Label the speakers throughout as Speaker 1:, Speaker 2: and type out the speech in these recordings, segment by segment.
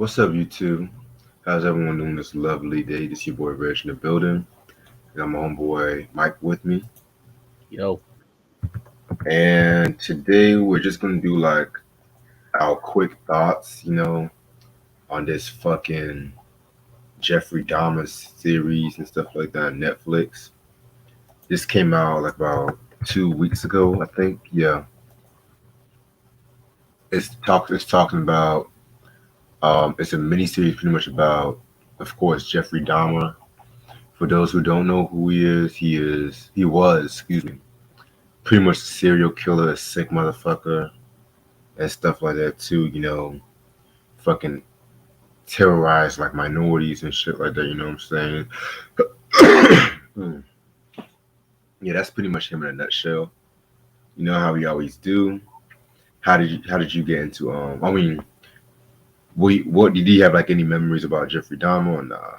Speaker 1: What's up, YouTube? How's everyone doing this lovely day? This your boy Reg in the building. I got my homeboy Mike with me.
Speaker 2: Yo,
Speaker 1: And today we're just gonna do like our quick thoughts, on this fucking Jeffrey Dahmer series and stuff like that on Netflix. This came out like about 2 weeks ago, I think. Yeah. It's talking about it's a mini series pretty much about, of course, Jeffrey Dahmer. For those who don't know who he was, excuse me, pretty much a serial killer, a sick motherfucker, and stuff like that too. Fucking terrorize like minorities and shit like that. You know what I'm saying? Yeah, that's pretty much him in a nutshell. You know how we always do. How did you get into I mean, what did you have like any memories about Jeffrey Dahmer or nah?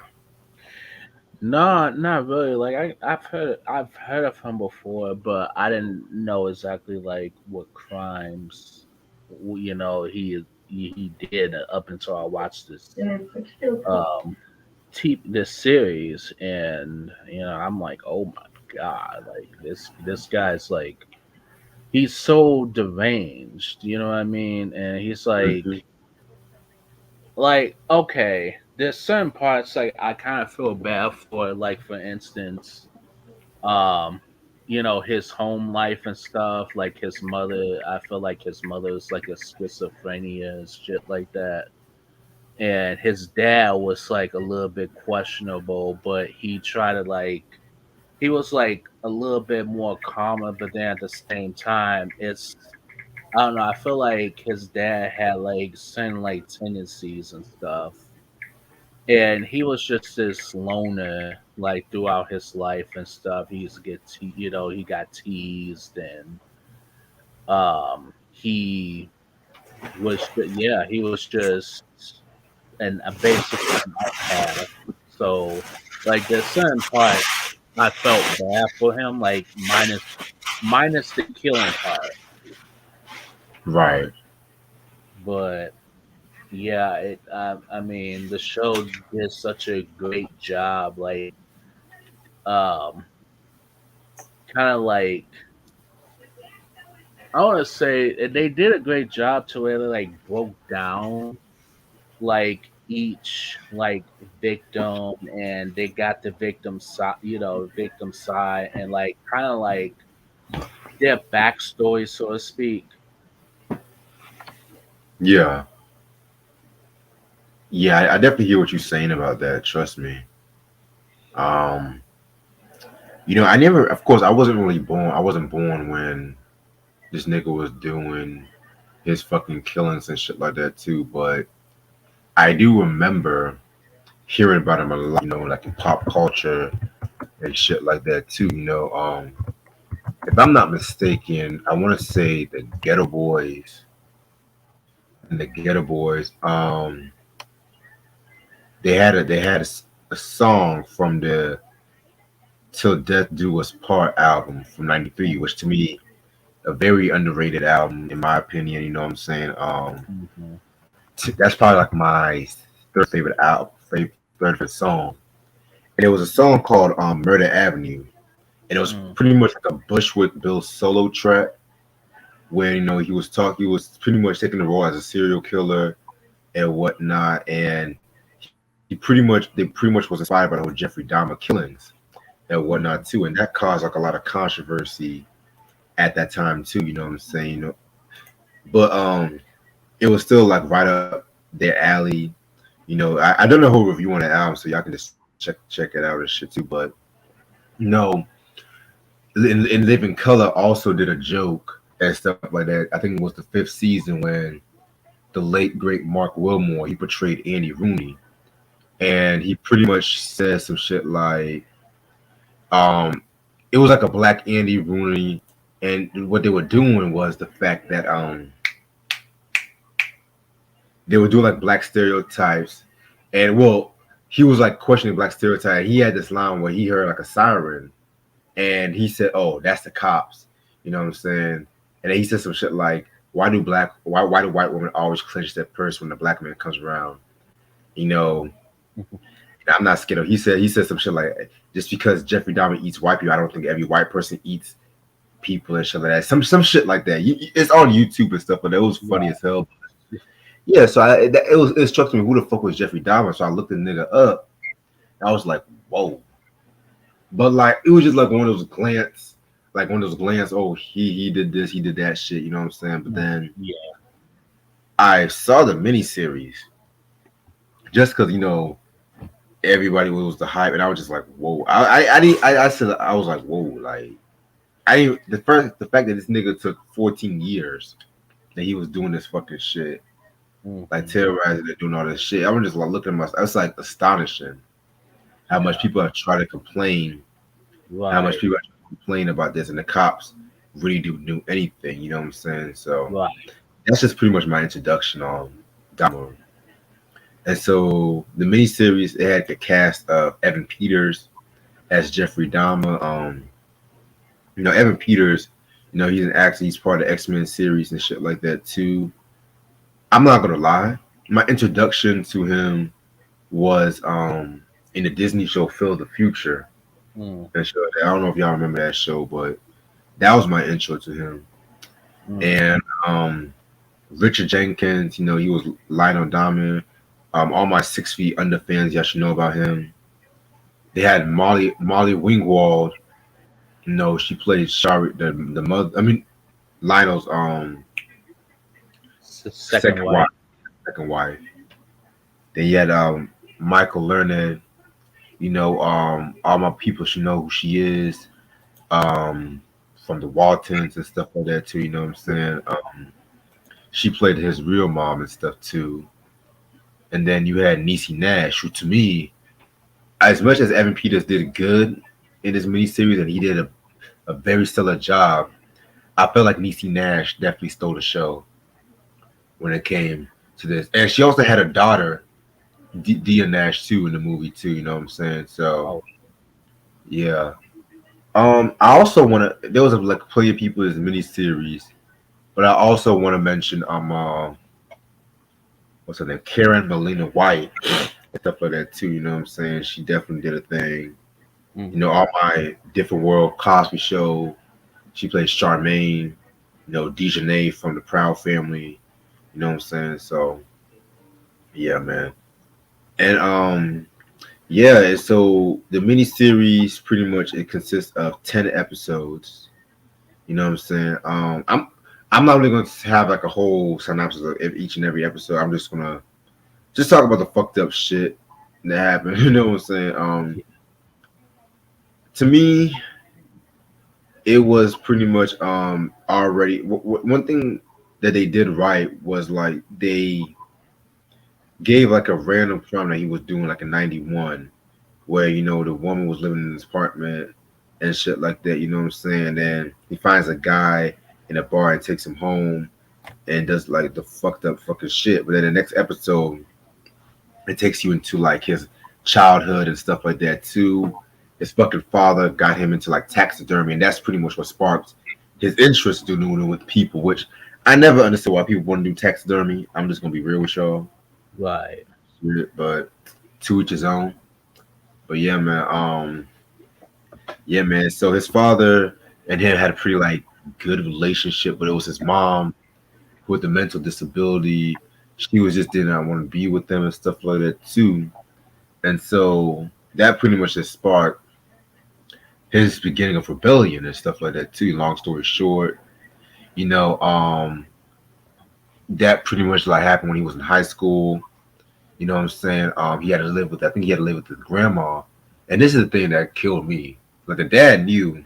Speaker 2: no, not really. Like I've heard of him before, but I didn't know exactly like what crimes, he did up until I watched um this series, and I'm like, oh my god, like this guy's like he's so deranged, you know what I mean? And he's
Speaker 1: Hmm.
Speaker 2: like okay, there's certain parts like I kind of feel bad for, like for instance, um his home life and stuff, like his mother. I feel like his mother's like a schizophrenia and shit like that, and his dad was like a little bit questionable, but he tried to like he was like a little bit more calmer, but then at the same time it's I don't know, I feel like his dad had like certain like tendencies and stuff, and he was just this loner like throughout his life and stuff. He used to get he got teased, and he he was just basically an outcast. So like there's certain parts I felt bad for him, like minus the killing part.
Speaker 1: Right.
Speaker 2: But yeah, I mean the show did such a great job, like um kind of like I want to say they did a great job to where they like broke down like each like victim, and they got the victim side, victim side, and like kind of like their backstory, so to speak.
Speaker 1: Yeah. Yeah, I definitely hear what you're saying about that. Trust me. Um, I never, of course, I wasn't really born. I wasn't born when this nigga was doing his fucking killings and shit like that too. But I do remember hearing about him a lot. Like in pop culture and shit like that too. If I'm not mistaken, I want to say the Ghetto Boys and the Ghetto Boys. They had a song from the Till Death Do Us Part album from '93, which to me a very underrated album in my opinion. You know what I'm saying?
Speaker 2: Hmm.
Speaker 1: That's probably like my third favorite album, third favorite song. And it was a song called Murder Avenue, and it was
Speaker 2: Mm.
Speaker 1: pretty much like a Bushwick Bill solo track where he was pretty much taking the role as a serial killer and whatnot, and they pretty much was inspired by the whole Jeffrey Dahmer killings and whatnot
Speaker 2: Hmm.
Speaker 1: too, and that caused like a lot of controversy at that time too. You know what I'm saying? But it was still like right up their alley. I don't know who review on the album, so y'all can just check it out and shit too. But no, in Living Color also did a joke and stuff like that. I think it was the fifth season when the late great Mark Wilmore he portrayed Andy Rooney, and he pretty much said some shit like, um, it was like a black Andy Rooney, and what they were doing was the fact that they would do like black stereotypes, and well, he was like questioning black stereotype. He had this line where he heard like a siren, and he said, "Oh, that's the cops." You know what I'm saying? And then he said some shit like, "Why do white women always clench their purse when the black man comes around?" You know, I'm not scared of. He said some shit like, just because Jeffrey Dahmer eats white people, I don't think every white person eats people and shit like that. Some shit like that. It's on YouTube and stuff, but it was funny
Speaker 2: Right.
Speaker 1: as hell. Yeah, so it struck me who the fuck was Jeffrey Dahmer. So I looked the nigga up. And I was like, whoa. But like it was just like one of those glance, like one of those glance. Oh, he did this, he did that shit. You know what I'm saying? But then
Speaker 2: Yeah.
Speaker 1: I saw the miniseries just because everybody was the hype, and I was just like, whoa. I said I was like, whoa, like I didn't the fact that this nigga took 14 years that he was doing this fucking shit, like
Speaker 2: Hmm.
Speaker 1: terrorizing and doing all this shit. I was just like looking at myself. It's like astonishing how much
Speaker 2: Yeah.
Speaker 1: people have tried to complain, how much
Speaker 2: Right.
Speaker 1: people have complained about this, and the cops really do anything. You know what I'm saying? So
Speaker 2: Right.
Speaker 1: that's just pretty much my introduction on Dahmer. And so the miniseries it had the cast of Evan Peters as Jeffrey Dahmer. Evan Peters, he's an actor. He's part of the X-Men series and shit like that too. I'm not gonna lie. My introduction to him was in the Disney show Phil the Future.
Speaker 2: Mm,
Speaker 1: That show. I don't know if y'all remember that show, but that was my intro to him.
Speaker 2: mm.
Speaker 1: And Richard Jenkins, he was Lionel Dahmer. All my 6 Feet Under fans, y'all should know about him. They had Molly Wingwald. She played Shari, the mother. I mean, Lionel's
Speaker 2: Second
Speaker 1: second wife.
Speaker 2: wife.
Speaker 1: Second wife. Then you had Michael Learned. All my people should know who she is. Um, from the Waltons and stuff like that too. You know what I'm saying? She played his real mom and stuff too. And then you had Niecy Nash, who to me, as much as Evan Peters did good in this miniseries and he did a very stellar job, I felt like Niecy Nash definitely stole the show when it came to this. And she also had a daughter, Dia Nash, too, in the movie too. You know what I'm saying? So
Speaker 2: Oh,
Speaker 1: yeah. I also want to. There was like plenty of people in this miniseries, but I also want to mention what's her name, Karen Melina White, and stuff like that too. You know what I'm saying? She definitely did a thing.
Speaker 2: hmm.
Speaker 1: All my different world Cosby Show. She plays Charmaine. Dejanay from the Proud Family. You know what I'm saying? So yeah, man. And yeah, and so the miniseries pretty much it consists of 10 episodes. You know what I'm saying? I'm not really going to have like a whole synopsis of each and every episode. I'm just gonna just talk about the fucked up shit that happened. You know what I'm saying? To me, it was pretty much already one thing that they did right was like they gave like a random crime that he was doing like in '91, where the woman was living in his apartment and shit like that. You know what I'm saying? And he finds a guy in a bar and takes him home and does like the fucked up fucking shit. But then the next episode, it takes you into like his childhood and stuff like that too. His fucking father got him into like taxidermy, and that's pretty much what sparked his interest in doing it with people. Which I never understood why people want to do taxidermy. I'm just gonna be real with y'all,
Speaker 2: Right.
Speaker 1: but to each his own. But yeah, man. So his father and him had a pretty like good relationship, but it was his mom with the mental disability. She was just did not want to be with them and stuff like that too. And so that pretty much just sparked his beginning of rebellion and stuff like that too. Long story short, you know, um, that pretty much like happened when he was in high school. You know what I'm saying? He had to live with I think he had to live with his grandma. And this is the thing that killed me. Like the dad knew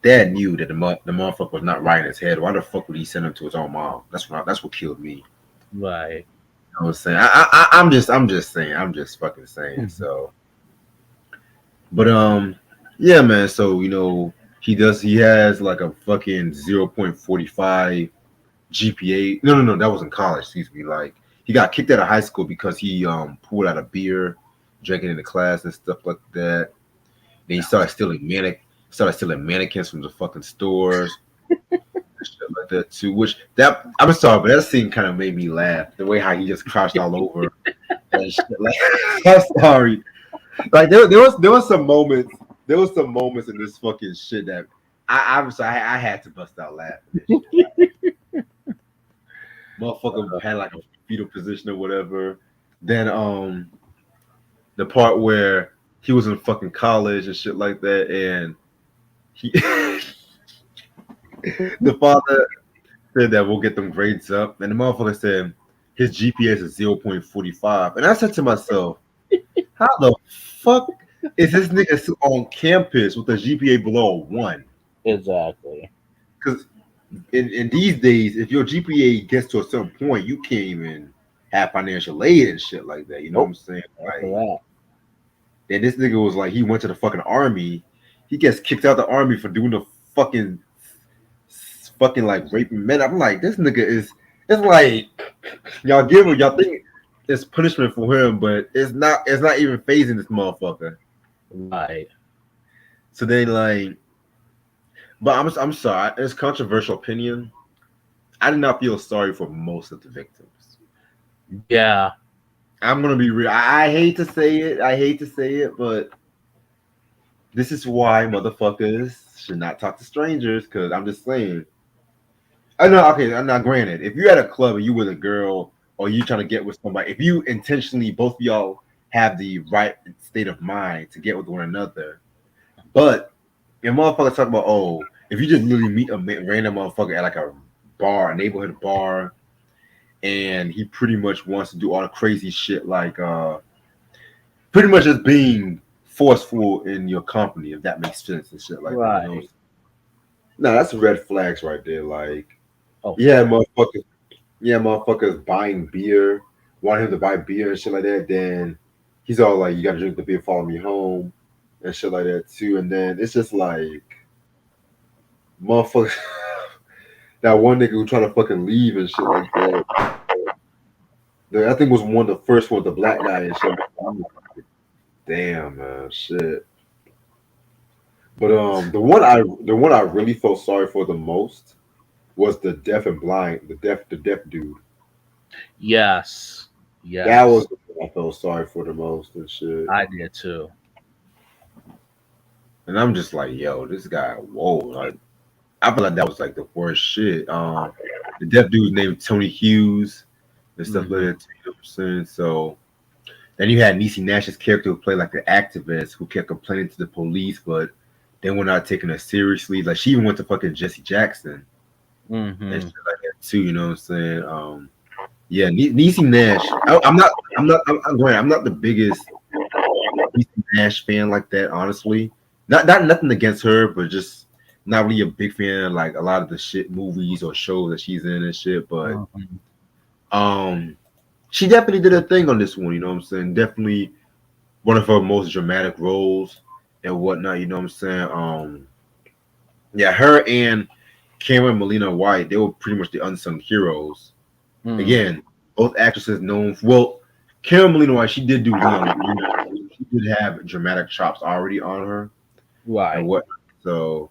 Speaker 1: that the motherfucker was not right in his head. Why the fuck would he send him to his own mom? That's what killed me.
Speaker 2: Right.
Speaker 1: You know what I'm saying? I'm just saying. I'm just fucking saying.
Speaker 2: Mhm.
Speaker 1: So, but yeah, man. So he has like a fucking 0.45 GPA. No, that was in college. Excuse me. Like he got kicked out of high school because he pulled out a beer, drinking in the class and stuff like that. Then he started stealing mannequins from the fucking stores, shit like that too. Which that I'm sorry, but that scene kind of made me laugh. The way how he just crouched all over. and shit. Like, I'm sorry. Like there was some moments. There was some moments in this fucking shit that I obviously I had to bust out laughing and shit. Like motherfucker had like a fetal position or whatever. Then the part where he was in fucking college and shit like that, and he the father said that we'll get them grades up, and the motherfucker said his GPS is 0.45, and I said to myself, how the fuck is this nigga on campus with a GPA below 1?
Speaker 2: Exactly.
Speaker 1: Because in these days, if your GPA gets to a certain point, you can't even have financial aid and shit like that. You know what I'm
Speaker 2: Nope.
Speaker 1: saying?
Speaker 2: After
Speaker 1: Like,
Speaker 2: that.
Speaker 1: then this nigga was like, he went to the fucking army. He gets kicked out the army for doing the fucking like raping men. I'm like, this nigga is. It's like y'all think it's punishment for him, but it's not. It's not even phasing this motherfucker.
Speaker 2: Right.
Speaker 1: So then like, but I'm sorry. It's controversial opinion. I did not feel sorry for most of the victims.
Speaker 2: Yeah.
Speaker 1: I'm gonna be real. I hate to say it. I hate to say it, but this is why motherfuckers should not talk to strangers. Because I'm just saying. I know. Okay, I'm not granted. If you're at a club and you with a girl or you trying to get with somebody, if you intentionally both of y'all have the right state of mind to get with one another, but if motherfuckers talk about if you just literally meet a random motherfucker at like a bar, a neighborhood bar, and he pretty much wants to do all the crazy shit like pretty much just being forceful in your company, if that makes sense and shit like that, you know.
Speaker 2: Right.
Speaker 1: No, that's red flags right there. Like,
Speaker 2: Oh,
Speaker 1: yeah,
Speaker 2: for
Speaker 1: motherfuckers buying beer, want him to buy beer and shit like that. Then he's all like, "You gotta drink the beer, follow me home," and shit like that too. And then it's just like, motherfucker, that one nigga who tried to fucking leave and shit like that. I think was one of the first one, the black guy and shit. I'm like, damn, man, shit. But the one I really felt sorry for the most was the deaf and blind, the deaf dude.
Speaker 2: yes.
Speaker 1: That was
Speaker 2: Yes.
Speaker 1: the one I felt sorry for the most and shit.
Speaker 2: I did too.
Speaker 1: And I'm just like, yo, this guy, whoa, like I feel like that was like the worst shit. The deaf dude's named Tony Hughes and stuff like
Speaker 2: Hmm.
Speaker 1: that. You know what I'm saying? So then you had Niecy Nash's character who played like the activist who kept complaining to the police, but they were not taking her seriously. Like she even went to fucking Jesse Jackson and
Speaker 2: Hmm.
Speaker 1: shit like that too. You know what I'm saying? Yeah, Niecy Nash. I'm not the biggest Niecy Nash fan like that, honestly. Not nothing against her, but just not really a big fan of like a lot of the shit movies or shows that she's in and shit. But
Speaker 2: Hmm.
Speaker 1: um, she definitely did a thing on this one. You know what I'm saying? Definitely one of her most dramatic roles and whatnot. You know what I'm saying? Yeah, her and Cameron Molina White, they were pretty much the unsung heroes.
Speaker 2: Hmm.
Speaker 1: Again, both actresses known. Well, Cameron Molina White, she did do Leon. She did have dramatic chops already on her and
Speaker 2: Right.
Speaker 1: what. So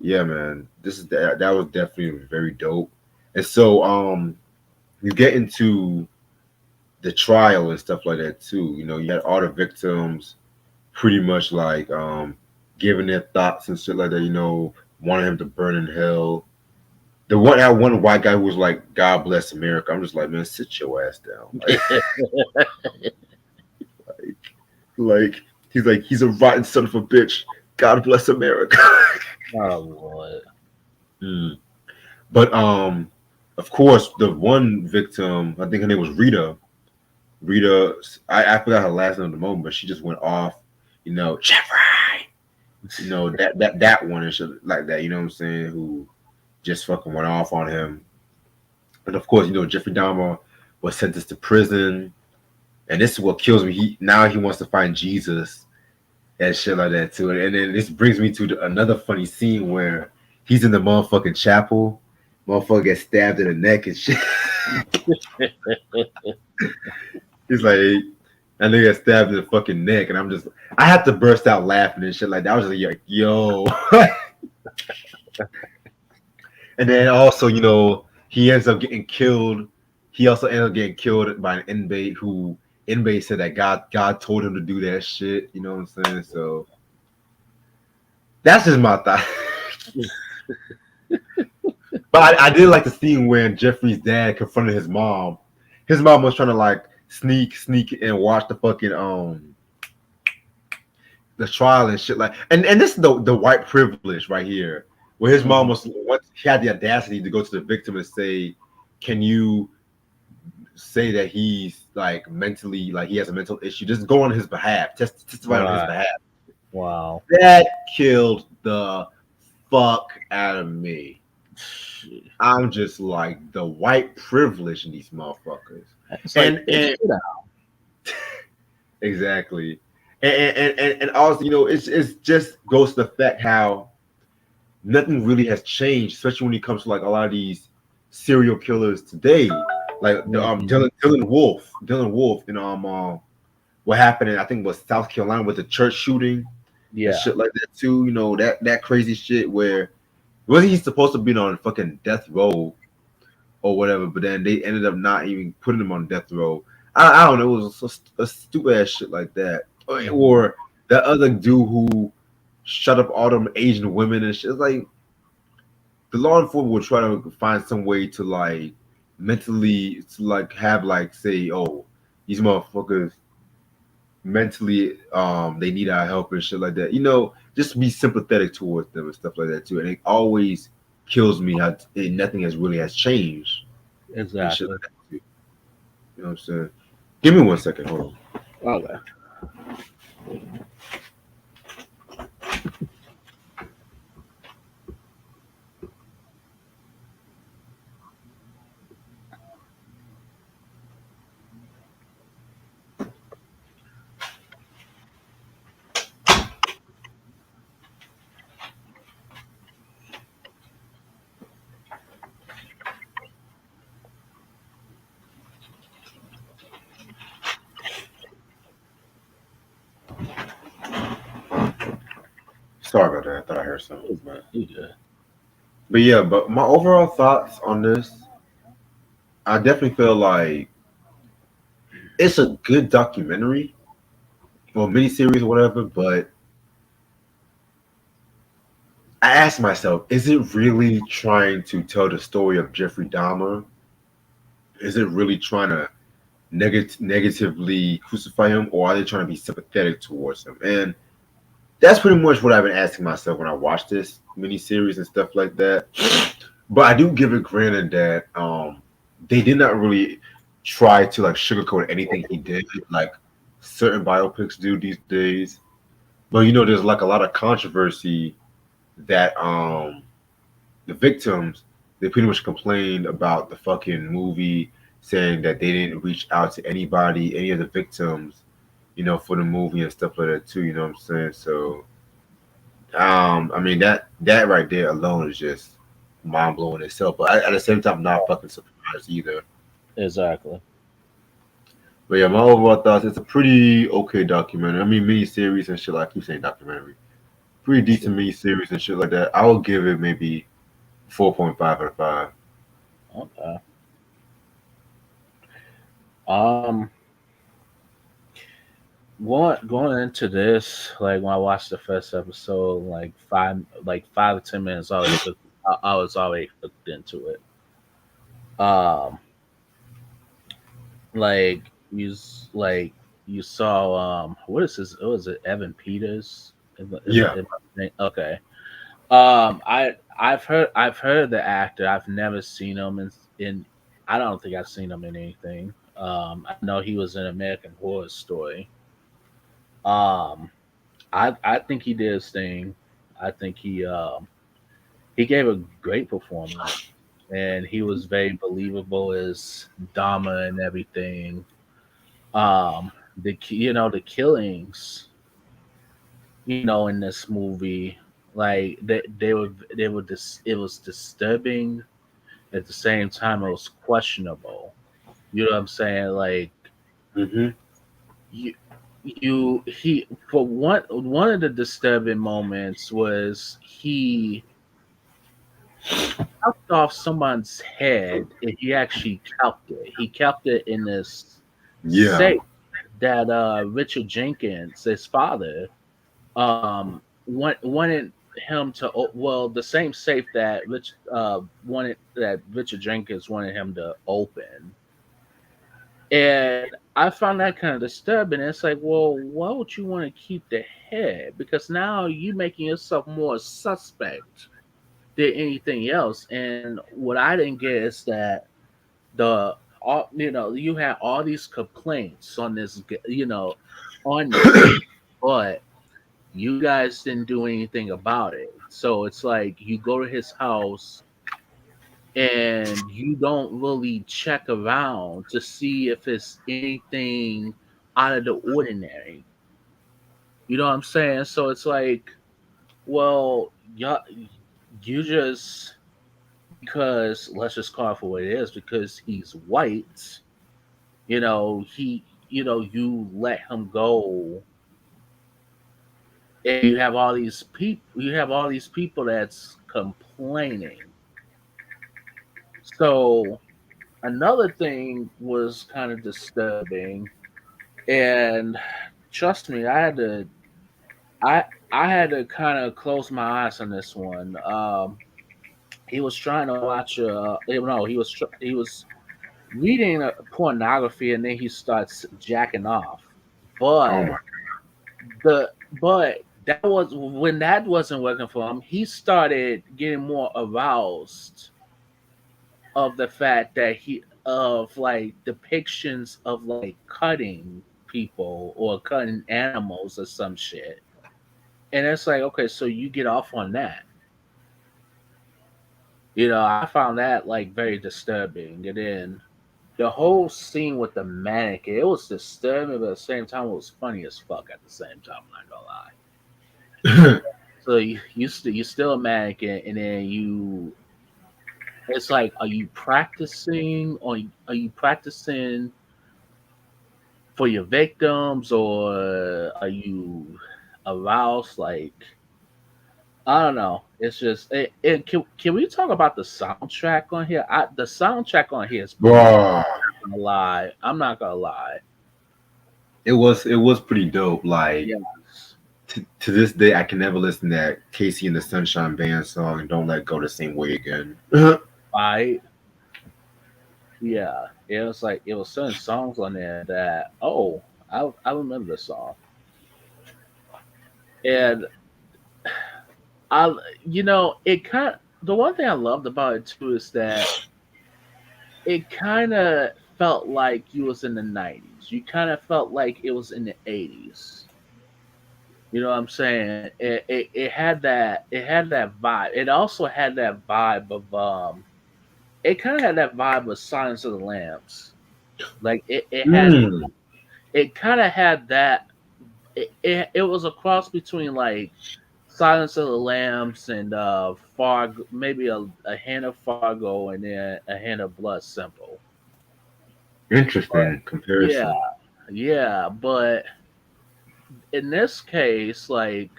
Speaker 1: yeah, man, that was definitely very dope. And so you get into the trial and stuff like that too. You know, you had all the victims pretty much like giving their thoughts and shit like that. You know, wanting him to burn in hell. That one white guy who was like, "God bless America." I'm just like, man, sit your ass down. Like he's like, he's a rotten son of a bitch. God bless America.
Speaker 2: Oh Lord.
Speaker 1: Mm. But of course, the one victim, I think her name was Rita. Rita, I forgot her last name at the moment, but she just went off. You know, Jeffrey. You know that one and shit like that. You know what I'm saying? Who just fucking went off on him. And of course, you know, Jeffrey Dahmer was sentenced to prison. And this is what kills me. He wants to find Jesus and shit like that too. And then this brings me to another funny scene where he's in the motherfucking chapel. Motherfucker gets stabbed in the neck and shit. He's like, and they get stabbed in the fucking neck, and I had to burst out laughing and shit like that. I was just like, yo. And then also, he ends up getting killed. He also ends up getting killed by an inmate who inmate said that God told him to do that shit. You know what I'm saying? So that's just my thought. But I did like the scene when Jeffrey's dad confronted his mom. His mom was trying to like sneak and watch the fucking the trial and shit like and this is the white privilege right here where his mom
Speaker 2: Mhm.
Speaker 1: was once he had the audacity to go to the victim and say, can you say that he's like mentally like he has a mental issue, just go on his behalf, testify on his
Speaker 2: Right.
Speaker 1: behalf.
Speaker 2: Wow.
Speaker 1: That killed the fuck out of me. I'm just like the white privilege in these motherfuckers.
Speaker 2: It's like
Speaker 1: And
Speaker 2: sit down.
Speaker 1: exactly. And also, it's just goes to the fact how nothing really has changed, especially when it comes to like a lot of these serial killers today. Like
Speaker 2: Mhm.
Speaker 1: Dylan Wolf, what happened in I think it was South Carolina with the church shooting and
Speaker 2: Yeah.
Speaker 1: shit like that too. That crazy shit where wasn't he supposed to be on fucking death row or whatever, but then they ended up not even putting him on death row. I don't know, it was a stupid ass shit like that.
Speaker 2: Mhm.
Speaker 1: Or that other dude who shut up all them Asian women and shit. It's like the law enforcement will try to find some way to like mentally to like have like say, oh, these motherfuckers mentally they need our help and shit like that. Just be sympathetic towards them and stuff like that too. And it always kills me how nothing has changed and shit
Speaker 2: Exactly.
Speaker 1: like that too. You know what I'm saying? Give me 1 second, hold on.
Speaker 2: Okay.
Speaker 1: Sorry about that. I thought I heard something,
Speaker 2: You
Speaker 1: but
Speaker 2: you good.
Speaker 1: yeah. But my overall thoughts on this, I definitely feel like it's a good documentary or miniseries or whatever. But I asked myself, is it really trying to tell the story of Jeffrey Dahmer? Is it really trying to negatively crucify him, or are they trying to be sympathetic towards him? And that's pretty much what I've been asking myself when I watch this miniseries and stuff like that. But I do give it granted that they did not really try to like sugarcoat anything he did, like certain biopics do these days. But there's like a lot of controversy that the victims they pretty much complained about the fucking movie, saying that they didn't reach out to anybody, any of the victims, for the movie and stuff like that too. You know what I'm saying? So, I mean that right there alone is just mind blowing itself. But at the same time, I'm not fucking surprised either.
Speaker 2: Exactly.
Speaker 1: But yeah, my overall thoughts, it's a pretty okay documentary. I mean, mini series and shit. Like I keep saying documentary, pretty decent mini series and shit like that. I would give it maybe 4.5 out of 5.
Speaker 2: Okay. Um, going into this, like when I watched the first episode, like 5 to 10 minutes, I was already hooked into it. Um, like like you saw what is this? Was it Evan Peters?
Speaker 1: Yeah.
Speaker 2: Okay. I've heard the actor. I've never seen him in I don't think I've seen him in anything. I know he was in American Horror Story. Um, I think he did his thing. I think he gave a great performance, and he was very believable as Dahmer and everything. The killings, in this movie, like it was disturbing. At the same time, it was questionable. You know what I'm saying? Like
Speaker 1: Hmm.
Speaker 2: you he for one of the disturbing moments was he chopped off someone's head and he actually kept it. He kept it in this
Speaker 1: Yeah.
Speaker 2: safe. that Richard Jenkins, his father, wanted him to well, the same safe that Richard Jenkins wanted him to open. And I found that kind of disturbing. It's like, well, why would you want to keep the head? Because now you making yourself more suspect than anything else. And what I didn't get is that the all you had all these complaints on on this, but you guys didn't do anything about it. So it's like you go to his house and you don't really check around to see if it's anything out of the ordinary. You know what I'm saying? So it's like, well, you just because let's just call it for what it is, because he's white, you let him go, and you have all these people that's complaining. So another thing was kind of disturbing, and trust me, I had to kind of close my eyes on this one. He was trying to watch no, he was reading pornography, and then he starts jacking off.
Speaker 1: Oh
Speaker 2: But
Speaker 1: my.
Speaker 2: that was when that wasn't working for him. He started getting more aroused of the fact that he of like depictions of like cutting people or cutting animals or some shit. And it's like, okay, so you get off on that. I found that like very disturbing. And then the whole scene with the mannequin, it was disturbing, but at the same time, it was funny as fuck. At the same time, I'm not gonna lie. So you still a mannequin, and then it's like, are you practicing, or are you practicing for your victims, or are you aroused? Like, I don't know. It's just can we talk about the soundtrack on here? The soundtrack on here is pretty.
Speaker 1: Bro,
Speaker 2: I'm not gonna lie. I'm not gonna lie.
Speaker 1: it was pretty dope. Like
Speaker 2: Yes.
Speaker 1: to this day, I can never listen to that Casey and the Sunshine Band song and don't let go the same way again.
Speaker 2: Right. Yeah. It was certain songs on there that, I remember the song. And I it kind the one thing I loved about it too is that it kind of felt like you was in the 90s. You kind of felt like it was in the 80s. You know what I'm saying? It had that vibe. It also had that vibe of it kind of had that vibe of Silence of the Lambs. Like
Speaker 1: Mm,
Speaker 2: it kind of had that. It was a cross between like Silence of the Lambs and Fargo, maybe a hint of Fargo, and then a hint of Blood Simple.
Speaker 1: interesting
Speaker 2: Yeah,
Speaker 1: comparison.
Speaker 2: yeah, but in this case, like,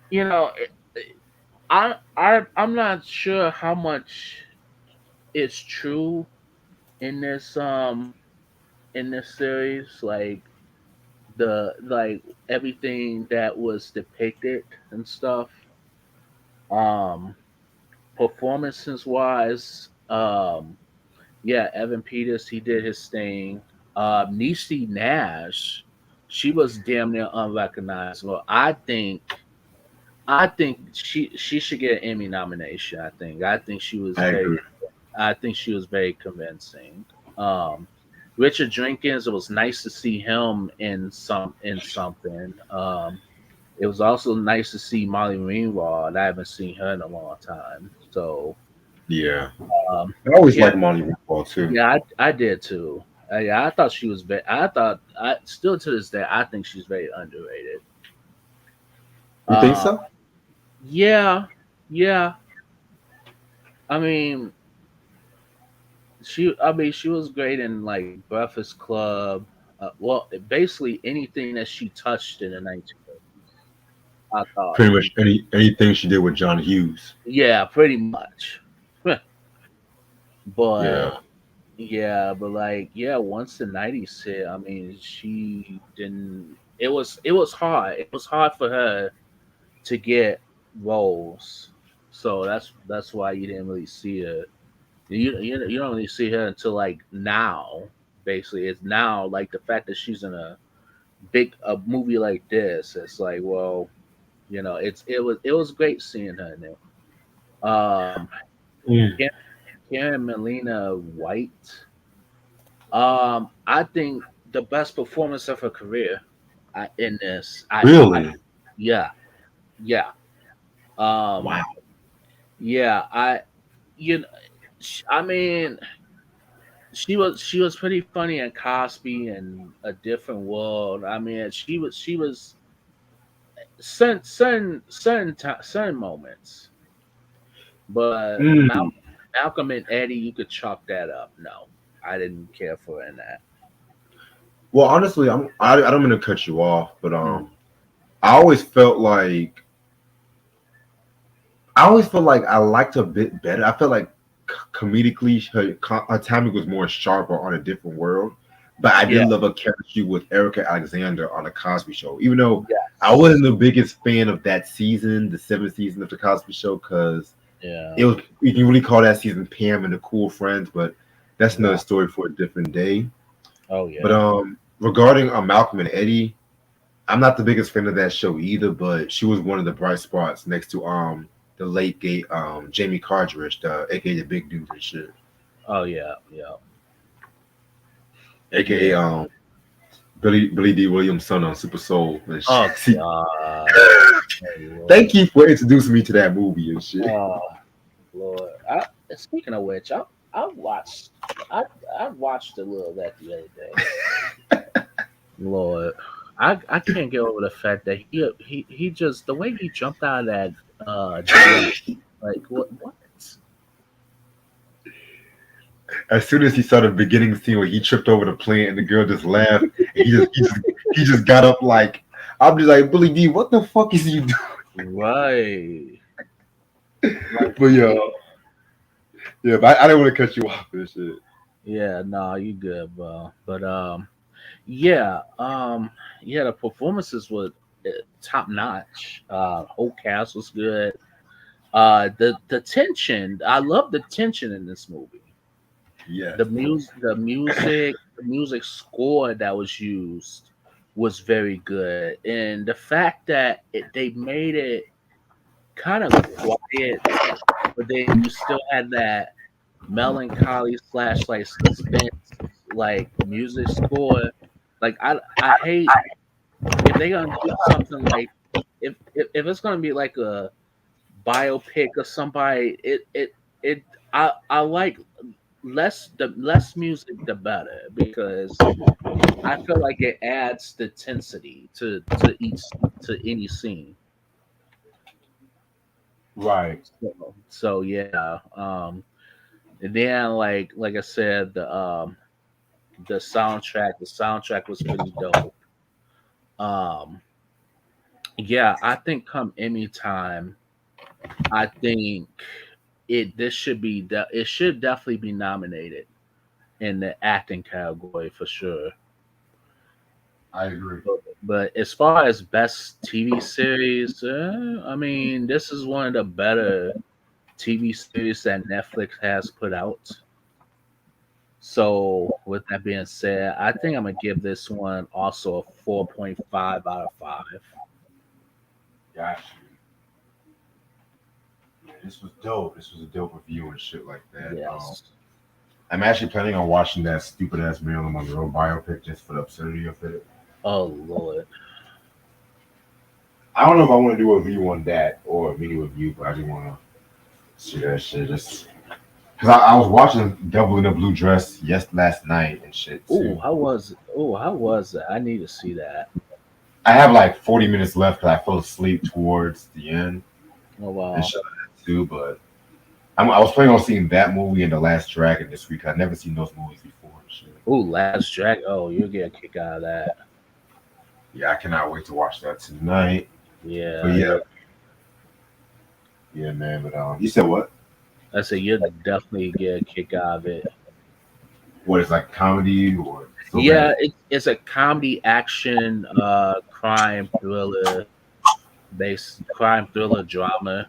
Speaker 2: you know, I'm not sure how much is true in this series, like everything that was depicted and stuff. Um, Performances wise, yeah, Evan Peters, he did his thing. Niecy Nash, she was damn near unrecognizable. I think she should get an Emmy nomination.
Speaker 1: I agree.
Speaker 2: I think she was very convincing. Um, Richard Jenkins, it was nice to see him in something. It was also nice to see Molly Ringwald. I haven't seen her in a long time. So
Speaker 1: Yeah,
Speaker 2: um,
Speaker 1: I always
Speaker 2: yeah,
Speaker 1: like Molly Ringwald too.
Speaker 2: yeah, I did too. Yeah, I thought she was very. I still to this day, I think she's very underrated.
Speaker 1: You think
Speaker 2: Uh,
Speaker 1: so?
Speaker 2: yeah, yeah. I mean, she was great in like Breakfast Club. Well, basically anything that she touched in the 1980s, I thought
Speaker 1: Pretty
Speaker 2: she.
Speaker 1: much anything she did with John Hughes.
Speaker 2: Yeah, pretty much. But
Speaker 1: Yeah,
Speaker 2: yeah, but like, yeah, once the '90s hit, I mean, she didn't. It was hard. It was hard for her to get roles, so that's why you didn't really see her. You don't really see her until like now. Basically, it's now like the fact that she's in a movie like this. It's like, well, it was great seeing her in there. Um,
Speaker 1: Mm.
Speaker 2: Karen Melina White. I think the best performance of her career in this.
Speaker 1: Really?
Speaker 2: Yeah, yeah, um,
Speaker 1: Wow.
Speaker 2: yeah. You know, I mean, she was pretty funny in Cosby and A Different World. I mean, she was certain moments, but
Speaker 1: Mm.
Speaker 2: Malcolm and Eddie, you could chalk that up. No, I didn't care for her in that.
Speaker 1: Well, honestly, I don't mean to cut you off, but
Speaker 2: Mm.
Speaker 1: I always felt like I liked her a bit better. I felt like comedically her timing was more sharper on A Different World. But I did
Speaker 2: Yeah,
Speaker 1: love her chemistry with Erica Alexander on the Cosby Show, even though I
Speaker 2: yes,
Speaker 1: wasn't the biggest fan of that season, the seventh season of the Cosby Show, because
Speaker 2: yeah,
Speaker 1: it was you can really call that season Pam and the Cool Friends, but that's another
Speaker 2: right.
Speaker 1: story for a different day.
Speaker 2: Oh
Speaker 1: But
Speaker 2: yeah.
Speaker 1: regarding Malcolm and Eddie, I'm not the biggest fan of that show either, but she was one of the bright spots next to the late gate Jamie Cartridge, aka the big dude and shit.
Speaker 2: Oh yeah, yeah,
Speaker 1: AKA
Speaker 2: yeah.
Speaker 1: Billy D. Williams' son on Super Soul and shit.
Speaker 2: Oh
Speaker 1: See,
Speaker 2: God. Oh
Speaker 1: thank
Speaker 2: Lord.
Speaker 1: you for introducing me to that movie and shit.
Speaker 2: Oh Lord. Speaking of which, I watched I I watched a little of that the other day. Lord, I can't get over the fact that he just the way he jumped out of that jet. Like what?
Speaker 1: As soon as he saw the beginning scene where he tripped over the plant and the girl just laughed, and he just got up like I'm just like Billy D, what the fuck is you doing?
Speaker 2: Right. Like
Speaker 1: But yeah, yeah, but I didn't want to cut you off and shit.
Speaker 2: yeah, no, you good, bro. But yeah, yeah, the performances were top notch. Whole cast was good. The tension, I love the tension in this movie.
Speaker 1: Yes.
Speaker 2: The music score that was used was very good, and the fact that they made it kind of quiet, but then you still had that melancholy slash like suspense like music score. Like I hate if they're gonna do something like if it's gonna be like a biopic of somebody, it I like less music the better because I feel like it adds the intensity to any scene.
Speaker 1: Right.
Speaker 2: So yeah, and then like I said, the soundtrack was pretty dope. Um, yeah, I think come Emmy time, I think it should definitely be nominated in the acting category for sure.
Speaker 1: I agree.
Speaker 2: But as far as best TV series, I mean, this is one of the better TV series that Netflix has put out. So, with that being said, I think I'm gonna give this one also a 4.5 out of 5.
Speaker 1: Gotcha. Yeah, this was dope. This was a dope review and shit like that.
Speaker 2: Yes.
Speaker 1: I'm actually planning on watching that stupid ass Marilyn Monroe biopic just for the absurdity of it.
Speaker 2: Oh Lord.
Speaker 1: I don't know if I want to do a review on that or a mini review, but I just want to see that shit. Just because I was watching Devil in a Blue Dress last night and shit
Speaker 2: Oh,
Speaker 1: too.
Speaker 2: how was that? I need to see that.
Speaker 1: I have like 40 minutes left because I fell asleep towards the end
Speaker 2: Oh
Speaker 1: and
Speaker 2: wow.
Speaker 1: shit like that too. But I was planning on seeing that movie and The Last Dragon this week. I've never seen those movies before and shit.
Speaker 2: Oh, Last Jack. Oh, you'll get a kick out of that.
Speaker 1: Yeah, I cannot wait to watch that tonight. But
Speaker 2: Yeah,
Speaker 1: yeah, yeah, man. But you said what?
Speaker 2: I say you'll definitely get a kick out of it.
Speaker 1: What is like comedy or so
Speaker 2: Yeah,
Speaker 1: bad?
Speaker 2: it's a comedy action crime thriller drama.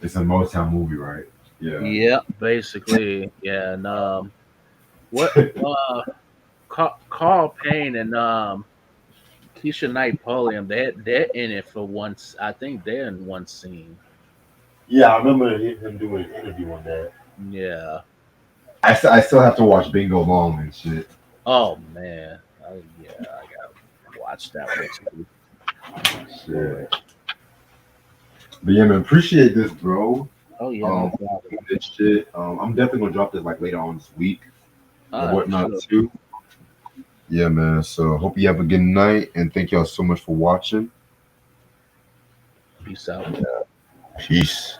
Speaker 1: It's a Motown movie, right? Yeah.
Speaker 2: Yeah, basically. Yeah, and what Carl Payne and Keisha Knight Pulliam, they're in it for once. I think they're in one scene.
Speaker 3: Yeah, I remember him doing an interview on that.
Speaker 2: Yeah.
Speaker 1: I still have to watch Bingo Long and shit.
Speaker 2: Oh man. Yeah, I gotta watch that one too.
Speaker 1: Shit. But yeah, man, appreciate this, bro.
Speaker 2: Oh yeah, no problem.
Speaker 1: This shit. I'm definitely gonna drop this like later on this week
Speaker 2: All
Speaker 1: and
Speaker 2: right, for
Speaker 1: whatnot
Speaker 2: sure.
Speaker 1: too. Yeah, man. So hope you have a good night and thank y'all so much for watching.
Speaker 2: Peace out.
Speaker 1: Peace.